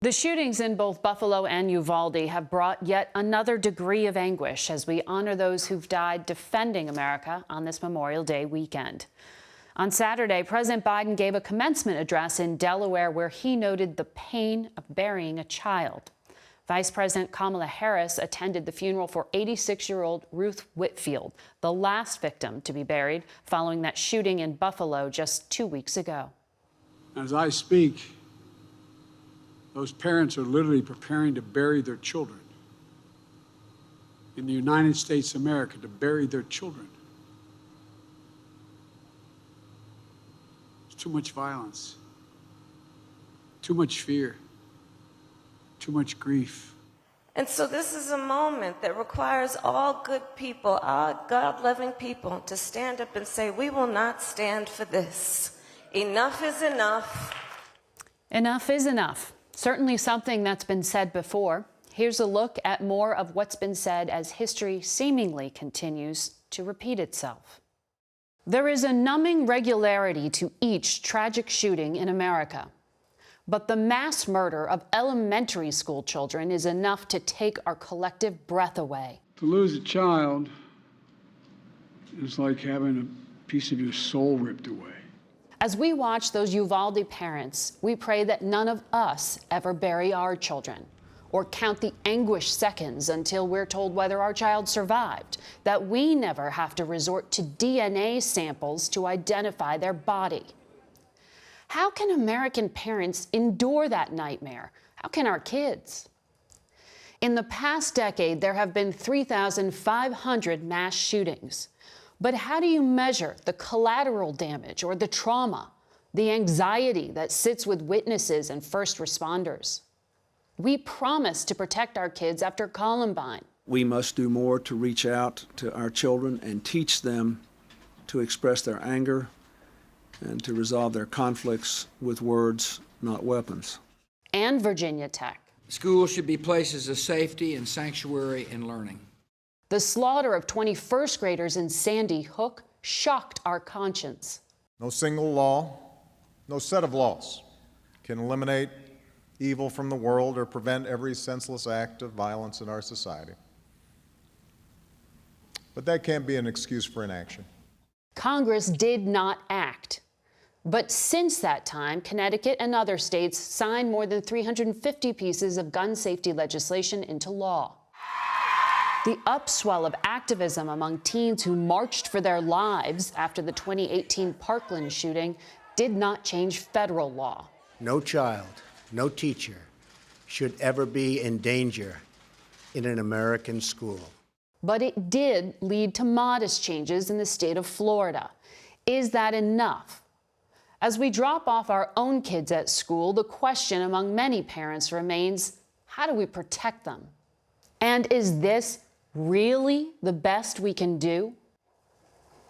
The shootings in both Buffalo and Uvalde have brought yet another degree of anguish as we honor those who've died defending America on this Memorial Day weekend. On Saturday, President Biden gave a commencement address in Delaware where he noted the pain of burying a child. Vice President Kamala Harris attended the funeral for 86-year-old Ruth Whitfield, the last victim to be buried following that shooting in Buffalo just 2 weeks ago. As I speak, those parents are literally preparing to bury their children. In the United States of America, to bury their children. There's too much violence, too much fear, too much grief. And so this is a moment that requires all good people, all God-loving people, to stand up and say, we will not stand for this. Enough is enough. Enough is enough. Certainly something that's been said before. Here's a look at more of what's been said as history seemingly continues to repeat itself. There is a numbing regularity to each tragic shooting in America. But the mass murder of elementary school children is enough to take our collective breath away. To lose a child is like having a piece of your soul ripped away. As we watch those Uvalde parents, we pray that none of us ever bury our children or count the anguished seconds until we're told whether our child survived, that we never have to resort to DNA samples to identify their body. How can American parents endure that nightmare? How can our kids? In the past decade, there have been 3,500 mass shootings. But how do you measure the collateral damage or the trauma, the anxiety that sits with witnesses and first responders? We promised to protect our kids after Columbine. We must do more to reach out to our children and teach them to express their anger and to resolve their conflicts with words, not weapons. And Virginia Tech. Schools should be places of safety and sanctuary and learning. The slaughter of 21st graders in Sandy Hook shocked our conscience. No single law, no set of laws can eliminate evil from the world or prevent every senseless act of violence in our society. But that can't be an excuse for inaction. Congress did not act. But since that time, Connecticut and other states signed more than 350 pieces of gun safety legislation into law. The upswell of activism among teens who marched for their lives after the 2018 Parkland shooting did not change federal law. No child, no teacher should ever be in danger in an American school. But it did lead to modest changes in the state of Florida. Is that enough? As we drop off our own kids at school, the question among many parents remains, how do we protect them? And is this really the best we can do?